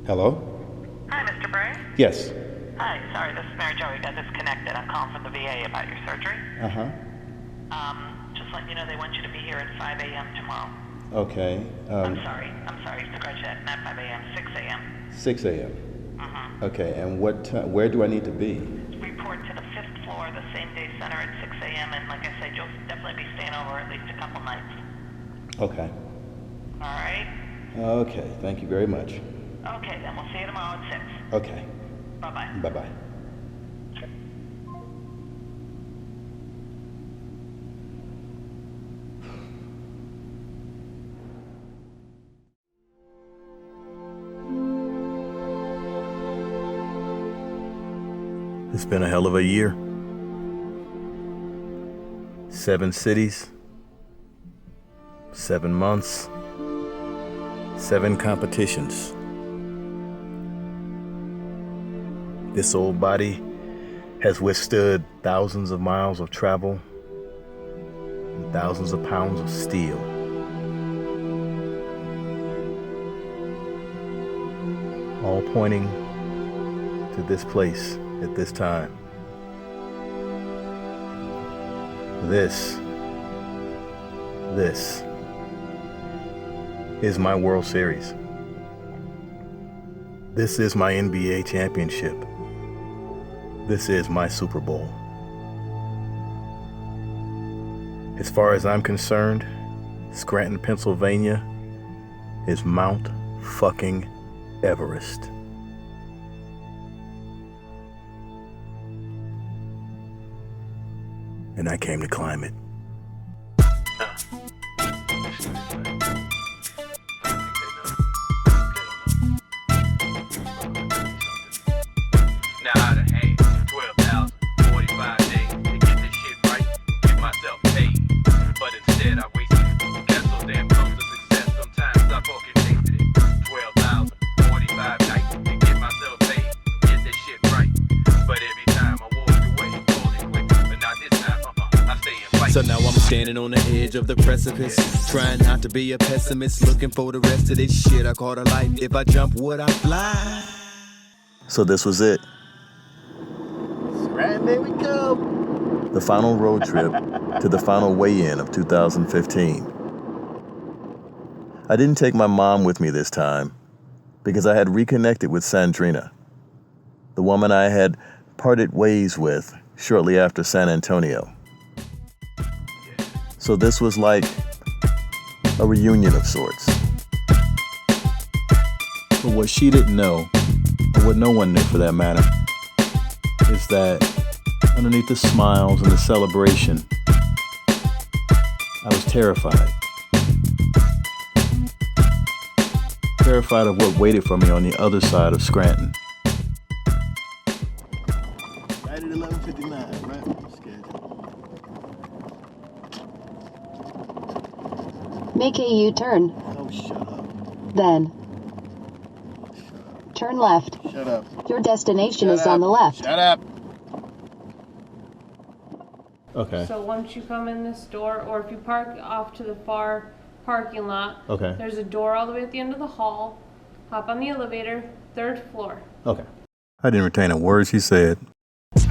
Hello? Hi, Mr. Bray. Yes. Hi, sorry, this is Mary Jo. We got disconnected. I'm calling from the VA about your surgery. Uh-huh. Just letting you know they want you to be here at 5 a.m. tomorrow. Okay. I'm sorry, scratch that. Not 5 a.m., 6 a.m. 6 a.m. Mm-hmm. Okay, and where do I need to be? Report to the 5th floor, the same day center at 6 a.m. And like I said, you'll definitely be staying over at least a couple nights. Okay. All right? Okay, thank you very much. Okay, then we'll see you tomorrow at 6. Okay. Bye-bye. Bye-bye. It's been a hell of a year. 7 cities, 7 months, 7 competitions. This old body has withstood thousands of miles of travel and thousands of pounds of steel. All pointing to this place at this time. This is my World Series. This is my NBA championship. This is my Super Bowl. As far as I'm concerned, Scranton, Pennsylvania is Mount fucking Everest. And I came to climb it. Now I done had 12,045 days to get this shit right, get myself paid. But instead I wasted it. Guess so damn close to success. Sometimes I fucking tasted it. 12,045 nights to get myself paid, get this shit right. But every time I walked away, called it quits. But not this time, I stay and fight. So now I'm standing on the edge of the precipice, trying not to be a pessimist, looking for the rest of this shit I call a life. If I jump, would I fly? So this was it. Right, there we go. The final road trip to the final weigh-in of 2015. I didn't take my mom with me this time because I had reconnected with Sandrina, the woman I had parted ways with shortly after San Antonio. So this was like a reunion of sorts. But what she didn't know, or what no one knew for that matter, is that underneath the smiles and the celebration, I was terrified. Terrified of what waited for me on the other side of Scranton. Right at 11:59, right? Make a U-turn. Oh, shut up. Then turn left. Shut up. Your destination is on the left. Shut up. Okay. So once you come in this door, or if you park off to the far parking lot, Okay. there's a door all the way at the end of the hall. Hop on the elevator, 3rd floor. Okay. I didn't retain a word she said. I'm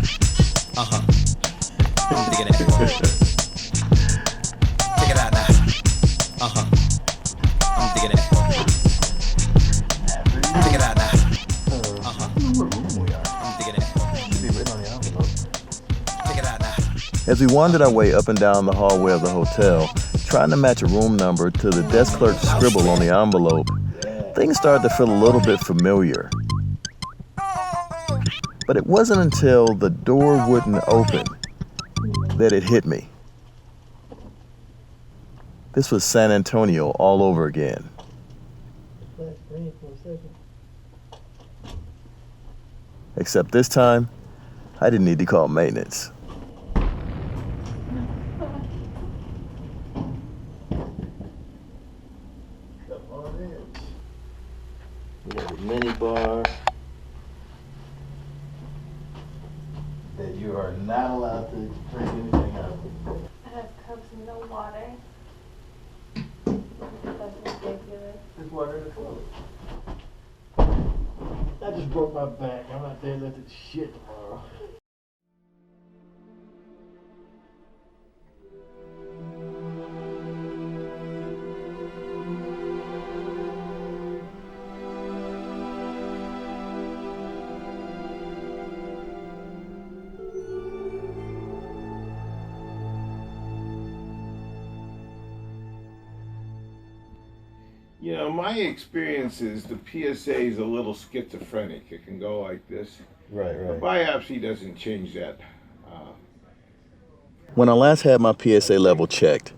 digging it. Check it out now. I'm digging it. Check it out now. I'm digging it. Check it out now. As we wandered our way up and down the hallway of the hotel, trying to match a room number to the desk clerk's scribble on the envelope, things started to feel a little bit familiar. But it wasn't until the door wouldn't open that it hit me. This was San Antonio all over again. Except this time, I didn't need to call maintenance. We got a mini bar that you are not allowed to drink anything out of. It has cups and no water. That's ridiculous. There's water in the toilet. broke my back. I'm out there lifting shit tomorrow. You know, my experience is the PSA is a little schizophrenic. It can go like this. Right, The biopsy doesn't change that. When I last had my PSA level checked,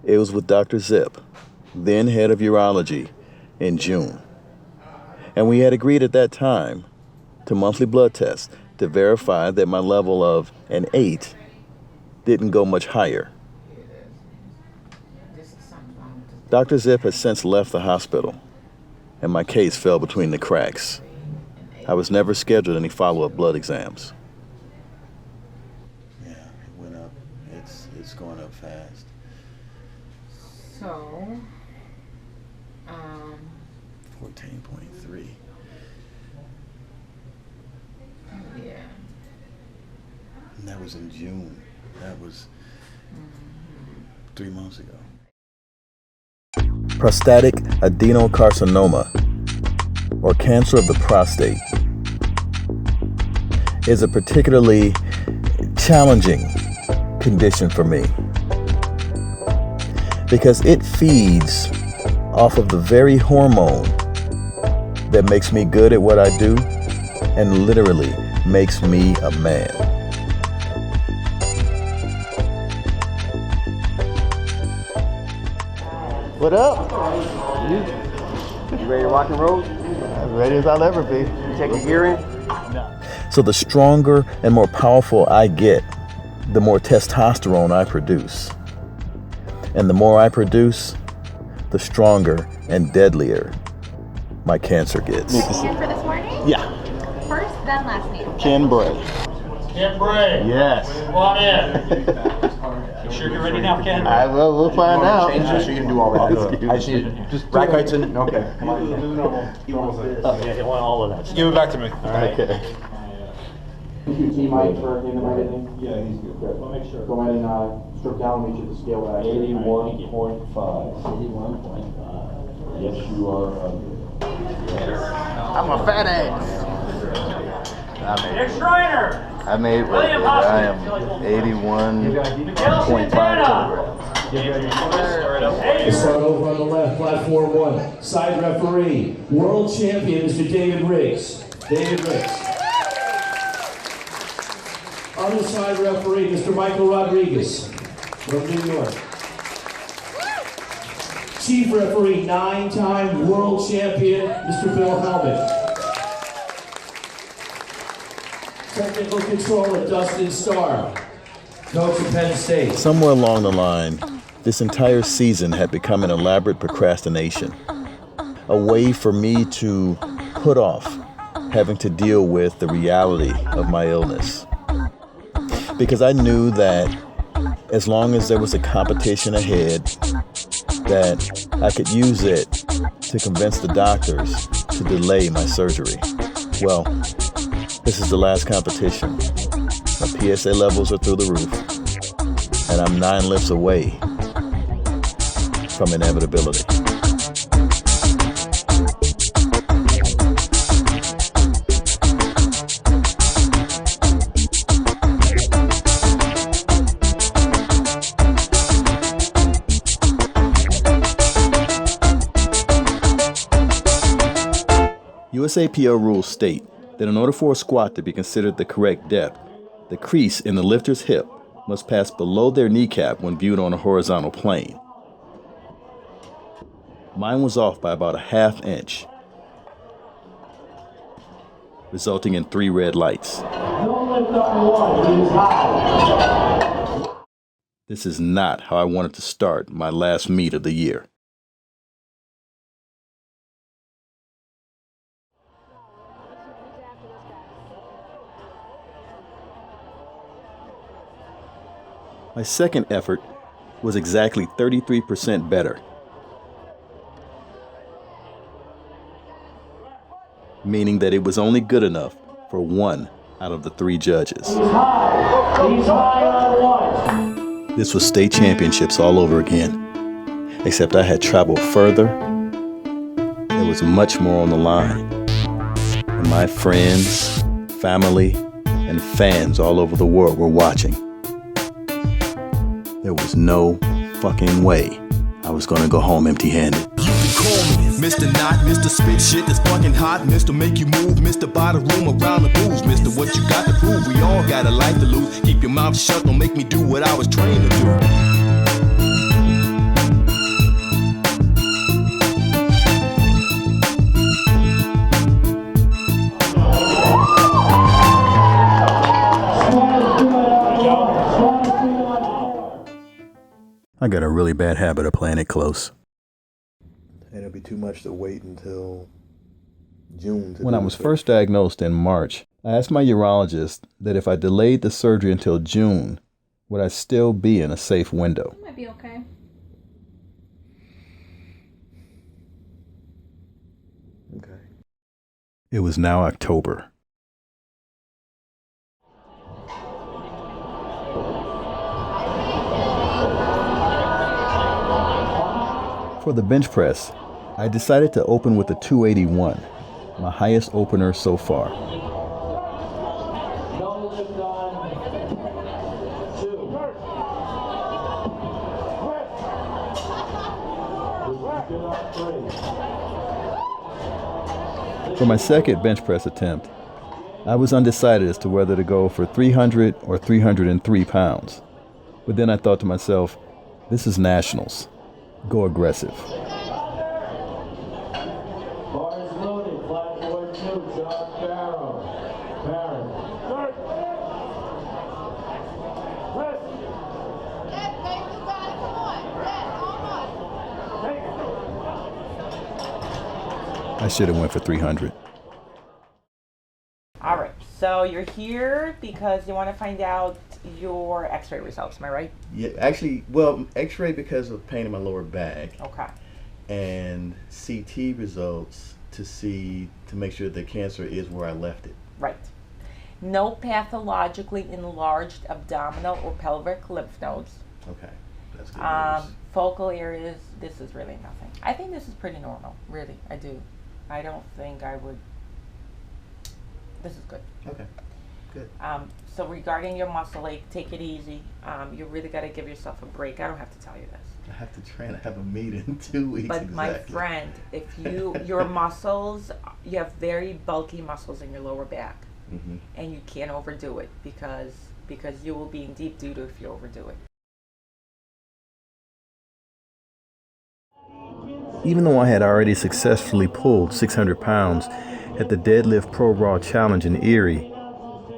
it was with Dr. Zip, then head of urology, in June. And we had agreed at that time to monthly blood tests to verify that my level of an 8 didn't go much higher. Dr. Zip has since left the hospital, and my case fell between the cracks. I was never scheduled any follow-up blood exams. Yeah, it went up. It's going up fast. So, 14.3. yeah. And that was in June. That was 3 months ago. Prostatic adenocarcinoma, or cancer of the prostate, is a particularly challenging condition for me because it feeds off of the very hormone that makes me good at what I do and literally makes me a man. What up? You ready to rock and roll? As ready as I'll ever be. You take your gear in? So the stronger and more powerful I get, the more testosterone I produce. And the more I produce, the stronger and deadlier my cancer gets. Here for this morning? Yeah. First, then last name. Ken Bray. Ken Bray. Yes. Come on in. You sure you're ready now, Ken? We'll find out. Change this, so you can do all that. I just need just rack heights in. Okay. You want all of that. Just give it back to me. All right. Okay. T-Mike for him and everything? Yeah, he's good. We'll make sure. Go ahead and strip down, meet you at the scale back. 81.5. 81.5. Yes, you are. I'm a fat ass. Nick Schreiner! I made it. I am 81.5 kilograms. Let's start over on the left, platform 1. Side referee, world champion, Mr. David Riggs. David Riggs. Other side referee, Mr. Michael Rodriguez from New York. Chief referee, 9-time world champion, Mr. Bill Helmet. Technical controller, Dustin Starr. Coach of Penn State. Somewhere along the line, this entire season had become an elaborate procrastination, a way for me to put off having to deal with the reality of my illness. Because I knew that as long as there was a competition ahead, that I could use it to convince the doctors to delay my surgery. Well, this is the last competition. My PSA levels are through the roof, and I'm 9 lifts away from inevitability. USAPO rules state that in order for a squat to be considered the correct depth, the crease in the lifter's hip must pass below their kneecap when viewed on a horizontal plane. Mine was off by about a ½ inch, resulting in 3 red lights. This is not how I wanted to start my last meet of the year. My second effort was exactly 33% better. meaning that it was only good enough for one out of the three judges. This was state championships all over again, except I had traveled further. There was much more on the line. And my friends, family, and fans all over the world were watching. There was no fucking way I was gonna go home empty-handed. You can call me Mr. Not, Mr. Spit Shit that's fucking hot, Mr. Make you move, Mr. Buy the room around the booze, Mr. What you got to prove, we all got a life to lose. Keep your mouth shut, don't make me do what I was trained to do. I got a really bad habit of playing it close. And it'll be too much to wait until June. When I was first diagnosed in March, I asked my urologist that if I delayed the surgery until June, would I still be in a safe window? Might be okay. Okay. It was now October. For the bench press, I decided to open with a 281, my highest opener so far. For my second bench press attempt, I was undecided as to whether to go for 300 or 303 pounds. But then I thought to myself, this is nationals. Go aggressive. I should have went for 300. All right, so you're here because you want to find out your x-ray results, am I right? Yeah, actually, well, x-ray because of pain in my lower back. Okay. And CT results to make sure the cancer is where I left it. Right. No pathologically enlarged abdominal or pelvic lymph nodes. Okay, that's good news. Focal areas, this is really nothing. I think this is pretty normal, really, I do. I don't think I would, this is good. Okay, good. So regarding your muscle ache, take it easy. You really got to give yourself a break. I don't have to tell you this. I have to train. I have a meeting in 2 weeks. But exactly. my friend, if your muscles, you have very bulky muscles in your lower back, and you can't overdo it because you will be in deep doo-doo if you overdo it. Even though I had already successfully pulled 600 pounds at the Deadlift Pro Raw Challenge in Erie,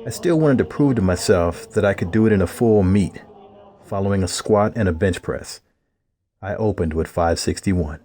I still wanted to prove to myself that I could do it in a full meet, following a squat and a bench press. I opened with 561.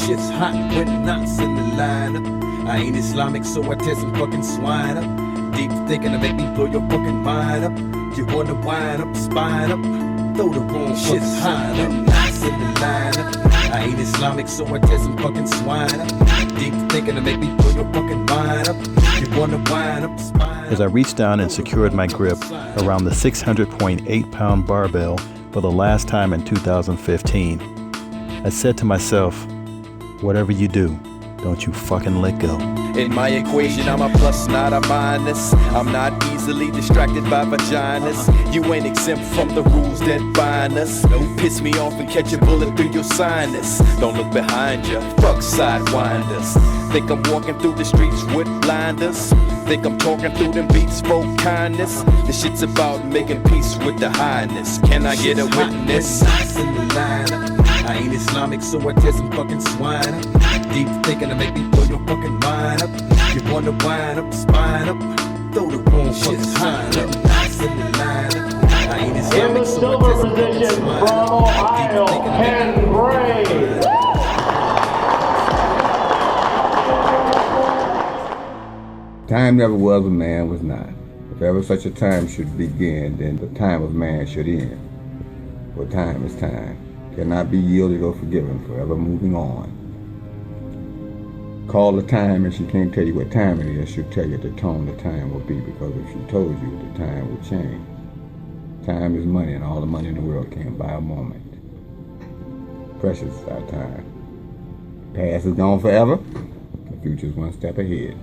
Shit's hot when knots in the lineup. I ain't Islamic, so I tear some fucking swine up. Deep thinking to make me blow your fucking mind up. You wanna wind up, spine up, throw the wrong shit's hot when knots in the lineup. I ain't Islamic, so I tear some fucking swine up. Deep thinking to make me blow your fucking mind up. You wanna wind up, spine up. As I reached down and secured my grip around the 600.8-pound barbell for the last time in 2015, I said to myself, whatever you do, don't you fucking let go. In my equation, I'm a plus, not a minus. I'm not easily distracted by vaginas. You ain't exempt from the rules that bind us. Piss me off and catch a bullet through your sinus. Don't look behind you, fuck sidewinders. Think I'm walking through the streets with blinders. Think I'm talking through them beats for kindness. This shit's about making peace with the highness. Can I get a witness? In the lineup. I ain't Islamic, so I tear some fucking swine up. Deep thinking to make me blow your fucking mind up. You wanna wind up, spine up, throw the wrong fucking sign up. In the lineup. I ain't position from Ohio, Ken Bray. Time never was when man was not. If ever such a time should begin, then the time of man should end. For time is time, cannot be yielded or forgiven, forever moving on. Call the time and she can't tell you what time it is, she'll tell you the tone the time will be, because if she told you, the time would change. Time is money, and all the money in the world can't buy a moment. Precious is our time. The past is gone forever, the future is one step ahead.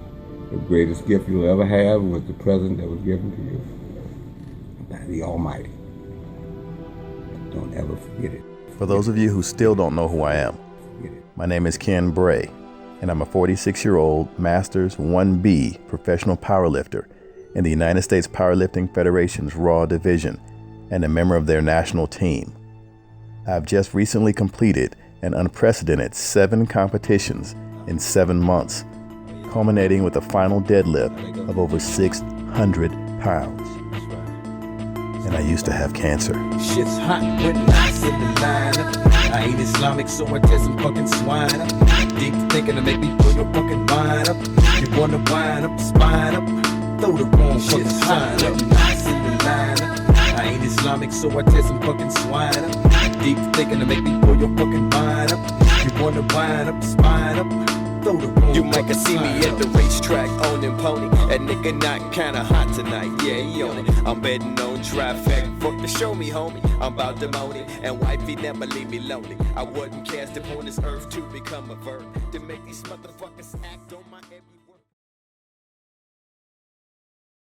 The greatest gift you'll ever have was the present that was given to you by the Almighty. Don't ever forget it. For those of you who still don't know who I am, my name is Ken Bray, and I'm a 46-year-old Masters 1B professional powerlifter in the United States Powerlifting Federation's Raw Division and a member of their national team. I've just recently completed an unprecedented 7 competitions in 7 months, culminating with a final deadlift of over 600 pounds. And I used to have cancer. Shit's hot when I sit in line. I ain't Islamic, so I test some fucking swine. Deep thinking to make me pull your fucking mind up. You wanna wind up, spine up, throw the wrong fucking sign up. I sit in line. I ain't Islamic, so I test some fucking swine up. Deep thinking to make me pull your fucking mind up. You wanna wind up, spine up. You might can see me at the racetrack owning pony. That nigga not kinda hot tonight, yeah, he on it. I'm betting on trifecta, fuck to show me, homie. I'm about to moan it, and wifey never leave me lonely. I wasn't cast upon this earth to become a verb, to make these motherfuckers act on